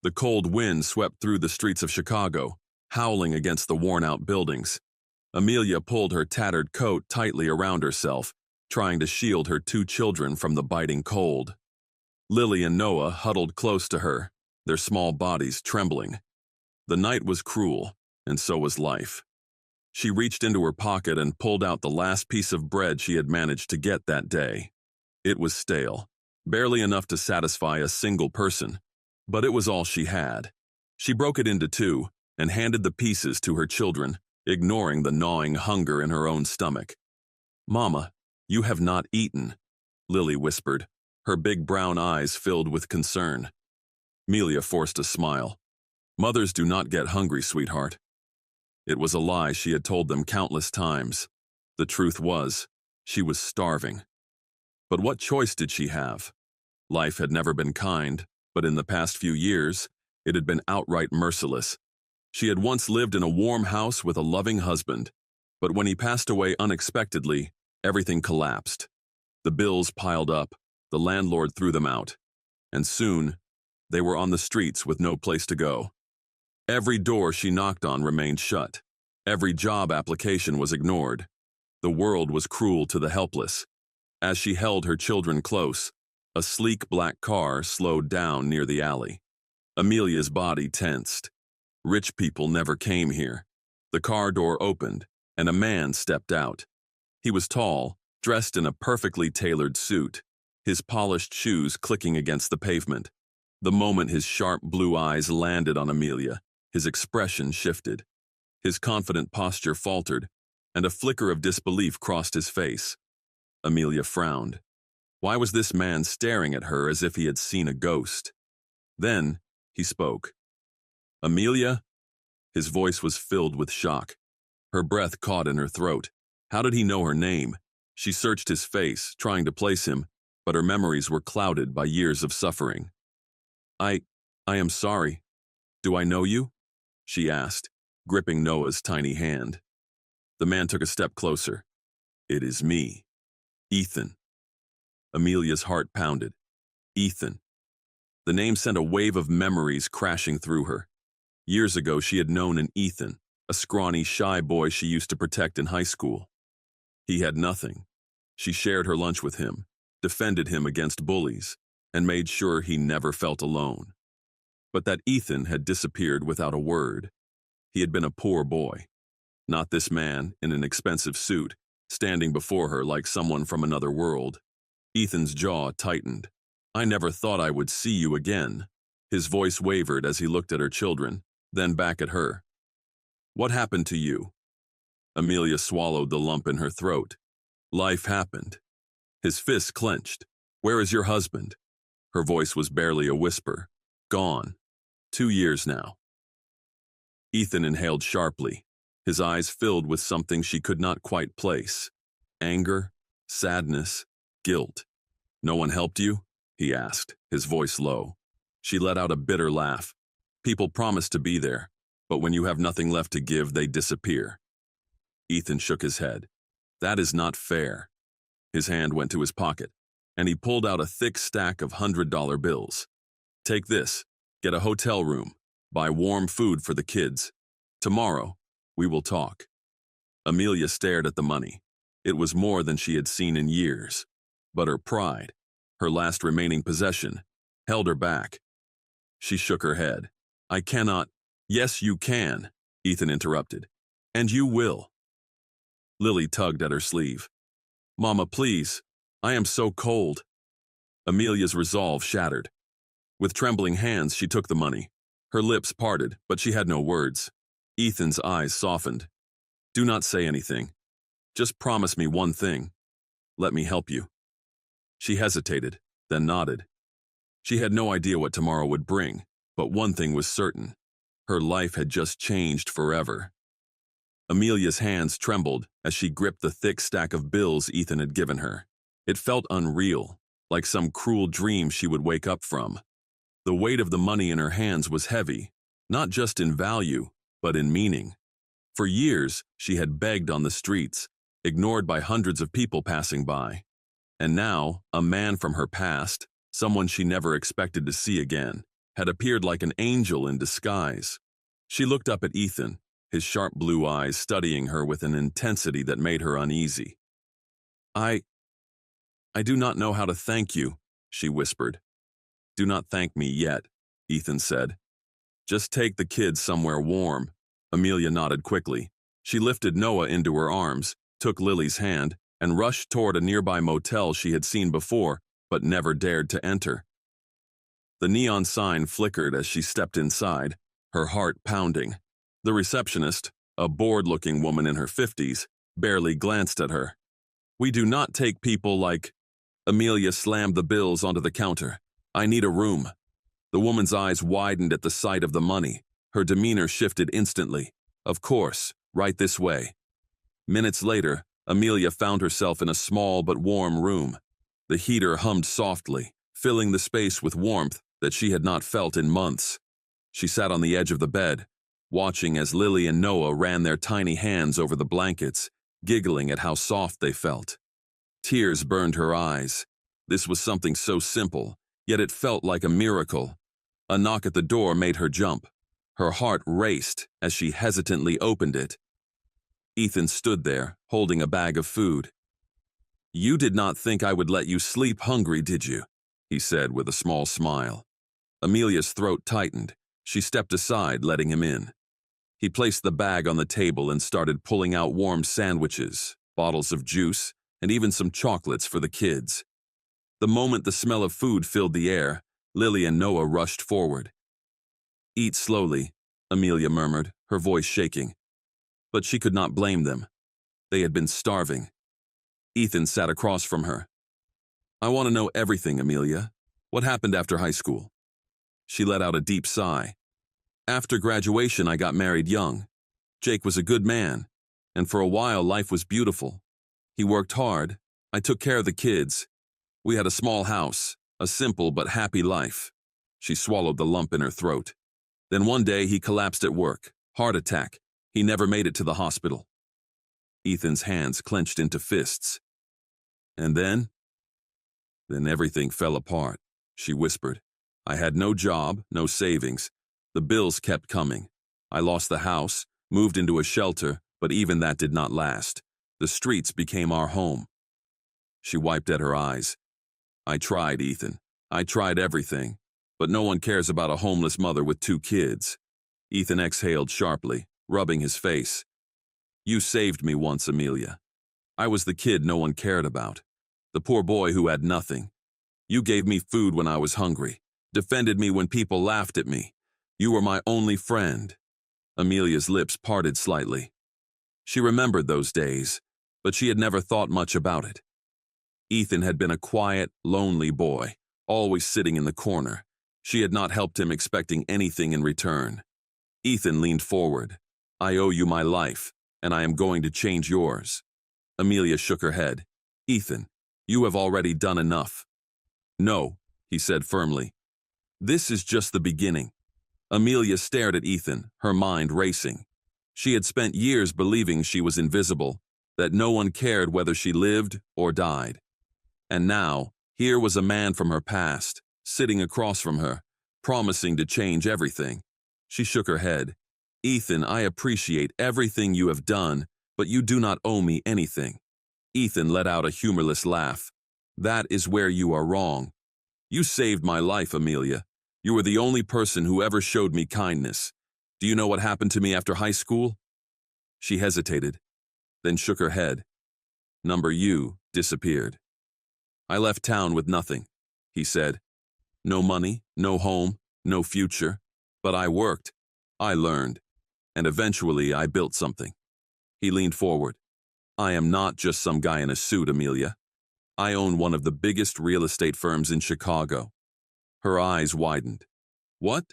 The cold wind swept through the streets of Chicago, howling against the worn-out buildings. Amelia pulled her tattered coat tightly around herself, trying to shield her two children from the biting cold. Lily and Noah huddled close to her, their small bodies trembling. The night was cruel, and so was life. She reached into her pocket and pulled out the last piece of bread she had managed to get that day. It was stale, barely enough to satisfy a single person, but it was all she had. She broke it into two and handed the pieces to her children, ignoring the gnawing hunger in her own stomach. "Mama, you have not eaten," Lily whispered, her big brown eyes filled with concern. Amelia forced a smile. "Mothers do not get hungry, sweetheart." It was a lie she had told them countless times. The truth was, she was starving. But what choice did she have? Life had never been kind, but in the past few years, it had been outright merciless. She had once lived in a warm house with a loving husband, but when he passed away unexpectedly, everything collapsed. The bills piled up, the landlord threw them out, and soon, they were on the streets with no place to go. Every door she knocked on remained shut. Every job application was ignored. The world was cruel to the helpless. As she held her children close, a sleek black car slowed down near the alley. Amelia's body tensed. Rich people never came here. The car door opened, and a man stepped out. He was tall, dressed in a perfectly tailored suit, his polished shoes clicking against the pavement. The moment his sharp blue eyes landed on Amelia, his expression shifted. His confident posture faltered, and a flicker of disbelief crossed his face. Amelia frowned. Why was this man staring at her as if he had seen a ghost? Then he spoke. "Amelia?" His voice was filled with shock. Her breath caught in her throat. How did he know her name? She searched his face, trying to place him, but her memories were clouded by years of suffering. I am sorry. Do I know you?" she asked, gripping Noah's tiny hand. The man took a step closer. "It is me, Ethan." Amelia's heart pounded. Ethan. The name sent a wave of memories crashing through her. Years ago, she had known an Ethan, a scrawny, shy boy she used to protect in high school. He had nothing. She shared her lunch with him, defended him against bullies, and made sure he never felt alone. But that Ethan had disappeared without a word. He had been a poor boy. Not this man, in an expensive suit, standing before her like someone from another world. Ethan's jaw tightened. "I never thought I would see you again." His voice wavered as he looked at her children, then back at her. "What happened to you?" Amelia swallowed the lump in her throat. "Life happened." His fists clenched. "Where is your husband?" Her voice was barely a whisper. "Gone. 2 years now." Ethan inhaled sharply, his eyes filled with something she could not quite place. Anger, sadness, guilt. "No one helped you?" he asked, his voice low. She let out a bitter laugh. "People promise to be there, but when you have nothing left to give, they disappear." Ethan shook his head. "That is not fair." His hand went to his pocket, and he pulled out a thick stack of $100 bills. "Take this, get a hotel room, buy warm food for the kids. Tomorrow, we will talk." Amelia stared at the money. It was more than she had seen in years. But her pride, her last remaining possession, held her back. She shook her head. "I cannot." "Yes, you can," Ethan interrupted. "And you will." Lily tugged at her sleeve. "Mama, please. I am so cold." Amelia's resolve shattered. With trembling hands, she took the money. Her lips parted, but she had no words. Ethan's eyes softened. "Do not say anything. Just promise me one thing. Let me help you." She hesitated, then nodded. She had no idea what tomorrow would bring, but one thing was certain. Her life had just changed forever. Amelia's hands trembled as she gripped the thick stack of bills Ethan had given her. It felt unreal, like some cruel dream she would wake up from. The weight of the money in her hands was heavy, not just in value, but in meaning. For years, she had begged on the streets, ignored by hundreds of people passing by. And now, a man from her past, someone she never expected to see again, had appeared like an angel in disguise. She looked up at Ethan, his sharp blue eyes studying her with an intensity that made her uneasy. I do not know how to thank you, she whispered. Do not thank me yet, Ethan said. Just take the kids somewhere warm. Amelia nodded quickly. She lifted Noah into her arms, took Lily's hand, and rushed toward a nearby motel she had seen before, but never dared to enter. The neon sign flickered as she stepped inside, her heart pounding. The receptionist, a bored-looking woman in her 50s, barely glanced at her. We do not take people like... Amelia slammed the bills onto the counter. I need a room. The woman's eyes widened at the sight of the money. Her demeanor shifted instantly. Of course, right this way. Minutes later, Amelia found herself in a small but warm room. The heater hummed softly, filling the space with warmth that she had not felt in months. She sat on the edge of the bed, watching as Lily and Noah ran their tiny hands over the blankets, giggling at how soft they felt. Tears burned her eyes. This was something so simple, yet it felt like a miracle. A knock at the door made her jump. Her heart raced as she hesitantly opened it. Ethan stood there, holding a bag of food. You did not think I would let you sleep hungry, did you? He said with a small smile. Amelia's throat tightened. She stepped aside, letting him in. He placed the bag on the table and started pulling out warm sandwiches, bottles of juice, and even some chocolates for the kids. The moment the smell of food filled the air, Lily and Noah rushed forward. Eat slowly, Amelia murmured, her voice shaking. But she could not blame them. They had been starving. Ethan sat across from her. I want to know everything, Amelia. What happened after high school? She let out a deep sigh. After graduation, I got married young. Jake was a good man, and for a while life was beautiful. He worked hard. I took care of the kids. We had a small house, a simple but happy life. She swallowed the lump in her throat. Then one day he collapsed at work. Heart attack. He never made it to the hospital. Ethan's hands clenched into fists. And then? Then everything fell apart, she whispered. I had no job, no savings. The bills kept coming. I lost the house, moved into a shelter, but even that did not last. The streets became our home. She wiped at her eyes. I tried, Ethan. I tried everything. But no one cares about a homeless mother with 2 kids. Ethan exhaled sharply, rubbing his face. You saved me once, Amelia. I was the kid no one cared about. The poor boy who had nothing. You gave me food when I was hungry, defended me when people laughed at me. You were my only friend. Amelia's lips parted slightly. She remembered those days, but she had never thought much about it. Ethan had been a quiet, lonely boy, always sitting in the corner. She had not helped him expecting anything in return. Ethan leaned forward. I owe you my life, and I am going to change yours. Amelia shook her head. Ethan, you have already done enough. No, he said firmly. This is just the beginning. Amelia stared at Ethan, her mind racing. She had spent years believing she was invisible, that no one cared whether she lived or died. And now, here was a man from her past, sitting across from her, promising to change everything. She shook her head. Ethan, I appreciate everything you have done, but you do not owe me anything. Ethan let out a humorless laugh. That is where you are wrong. You saved my life, Amelia. You were the only person who ever showed me kindness. Do you know what happened to me after high school? She hesitated, then shook her head. Number U disappeared. I left town with nothing, he said. No money, no home, no future. But I worked. I learned. And eventually I built something. He leaned forward. I am not just some guy in a suit, Amelia. I own one of the biggest real estate firms in Chicago. Her eyes widened. What?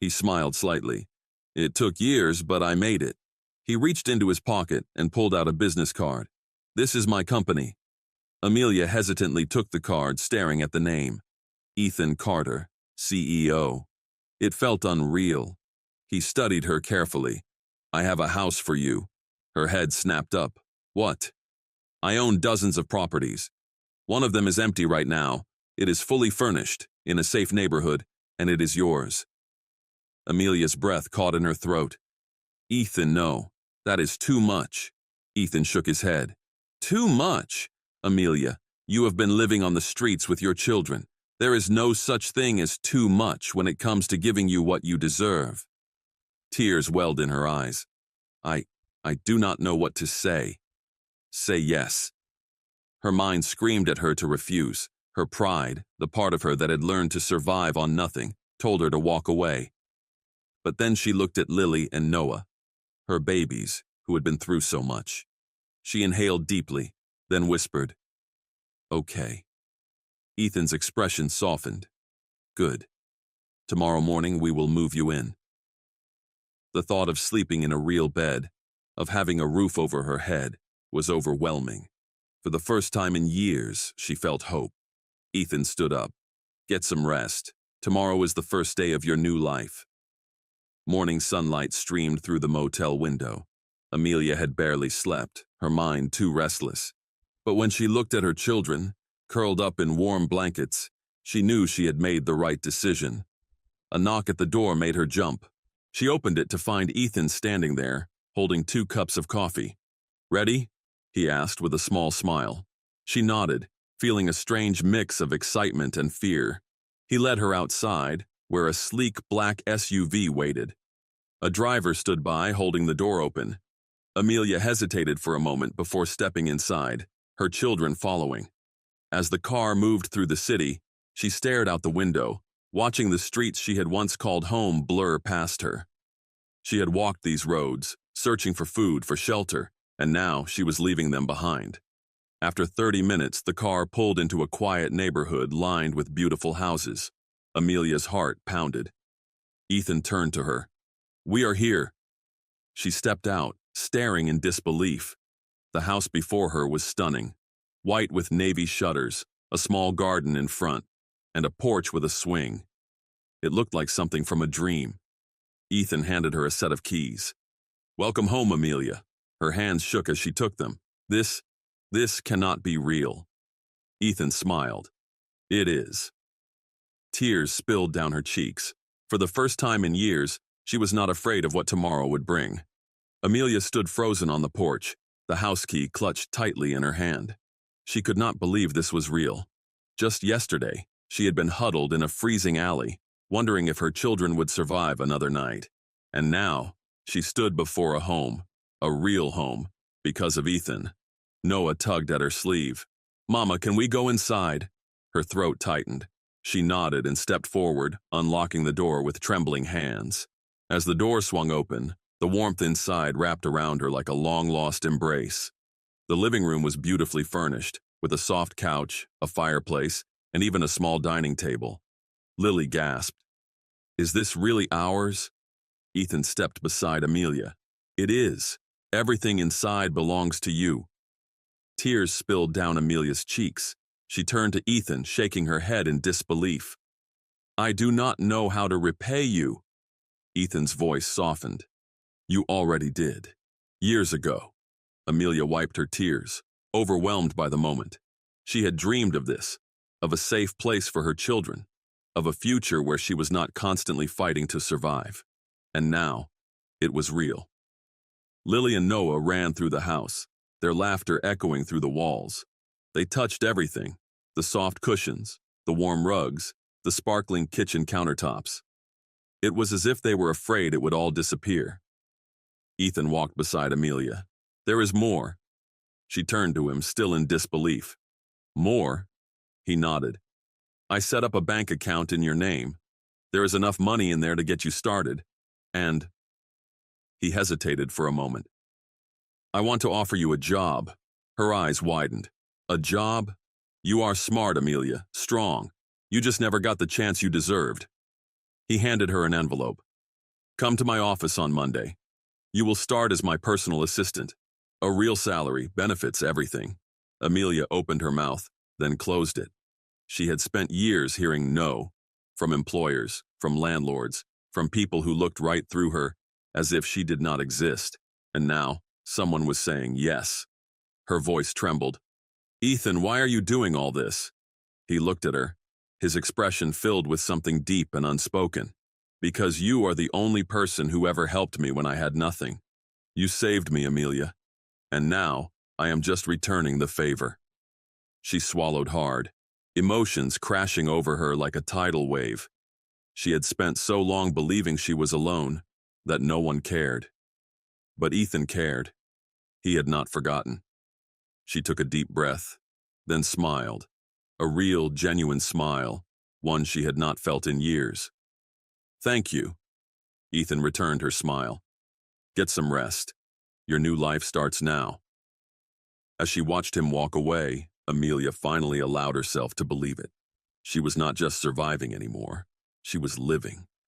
He smiled slightly. It took years, but I made it. He reached into his pocket and pulled out a business card. This is my company. Amelia hesitantly took the card, staring at the name. Ethan Carter, CEO. It felt unreal. He studied her carefully. I have a house for you. Her head snapped up. What? I own dozens of properties. One of them is empty right now. It is fully furnished, in a safe neighborhood, and it is yours." Amelia's breath caught in her throat. "Ethan, no. That is too much." Ethan shook his head. "Too much? Amelia, you have been living on the streets with your children. There is no such thing as too much when it comes to giving you what you deserve." Tears welled in her eyes. I do not know what to say." "Say yes." Her mind screamed at her to refuse. Her pride, the part of her that had learned to survive on nothing, told her to walk away. But then she looked at Lily and Noah, her babies, who had been through so much. She inhaled deeply, then whispered, "Okay." Ethan's expression softened. "Good. Tomorrow morning we will move you in." The thought of sleeping in a real bed, of having a roof over her head, was overwhelming. For the first time in years, she felt hope. Ethan stood up. "Get some rest. Tomorrow is the first day of your new life." Morning sunlight streamed through the motel window. Amelia had barely slept, her mind too restless. But when she looked at her children, curled up in warm blankets, she knew she had made the right decision. A knock at the door made her jump. She opened it to find Ethan standing there, holding 2 cups of coffee. "Ready?" he asked with a small smile. She nodded, feeling a strange mix of excitement and fear. He led her outside, where a sleek black SUV waited. A driver stood by, holding the door open. Amelia hesitated for a moment before stepping inside, her children following. As the car moved through the city, she stared out the window, watching the streets she had once called home blur past her. She had walked these roads, searching for food, for shelter, and now she was leaving them behind. After 30 minutes, the car pulled into a quiet neighborhood lined with beautiful houses. Amelia's heart pounded. Ethan turned to her. "We are here." She stepped out, staring in disbelief. The house before her was stunning. White with navy shutters, a small garden in front, and a porch with a swing. It looked like something from a dream. Ethan handed her a set of keys. "Welcome home, Amelia." Her hands shook as she took them. This cannot be real." Ethan smiled. "It is." Tears spilled down her cheeks. For the first time in years, she was not afraid of what tomorrow would bring. Amelia stood frozen on the porch, the house key clutched tightly in her hand. She could not believe this was real. Just yesterday, she had been huddled in a freezing alley, wondering if her children would survive another night. And now, she stood before a home, a real home, because of Ethan. Noah tugged at her sleeve. "Mama, can we go inside?" Her throat tightened. She nodded and stepped forward, unlocking the door with trembling hands. As the door swung open, the warmth inside wrapped around her like a long-lost embrace. The living room was beautifully furnished, with a soft couch, a fireplace, and even a small dining table. Lily gasped. "Is this really ours?" Ethan stepped beside Amelia. "It is. Everything inside belongs to you." Tears spilled down Amelia's cheeks. She turned to Ethan, shaking her head in disbelief. "I do not know how to repay you." Ethan's voice softened. "You already did. Years ago." Amelia wiped her tears, overwhelmed by the moment. She had dreamed of this, of a safe place for her children, of a future where she was not constantly fighting to survive. And now, it was real. Lily and Noah ran through the house, their laughter echoing through the walls. They touched everything, the soft cushions, the warm rugs, the sparkling kitchen countertops. It was as if they were afraid it would all disappear. Ethan walked beside Amelia. "There is more." She turned to him, still in disbelief. "More?" He nodded. "I set up a bank account in your name. There is enough money in there to get you started. And—" He hesitated for a moment. "I want to offer you a job." Her eyes widened. "A job? You are smart, Amelia, strong. You just never got the chance you deserved." He handed her an envelope. "Come to my office on Monday. You will start as my personal assistant. A real salary, benefits, everything." Amelia opened her mouth, then closed it. She had spent years hearing no, from employers, from landlords, from people who looked right through her, as if she did not exist. And now, someone was saying yes. Her voice trembled. "Ethan, why are you doing all this?" He looked at her. his expression filled with something deep and unspoken. Because you are the only person who ever helped me when I had nothing. You saved me, Amelia, and now I am just returning the favor. She swallowed hard, emotions crashing over her like a tidal wave. She had spent so long believing she was alone, that no one cared. But Ethan cared. He had not forgotten. She took a deep breath, then smiled. A real, genuine smile, one she had not felt in years. Thank you. Ethan returned her smile. Get some rest. Your new life starts now. As she watched him walk away, Amelia finally allowed herself to believe it. She was not just surviving anymore. She was living.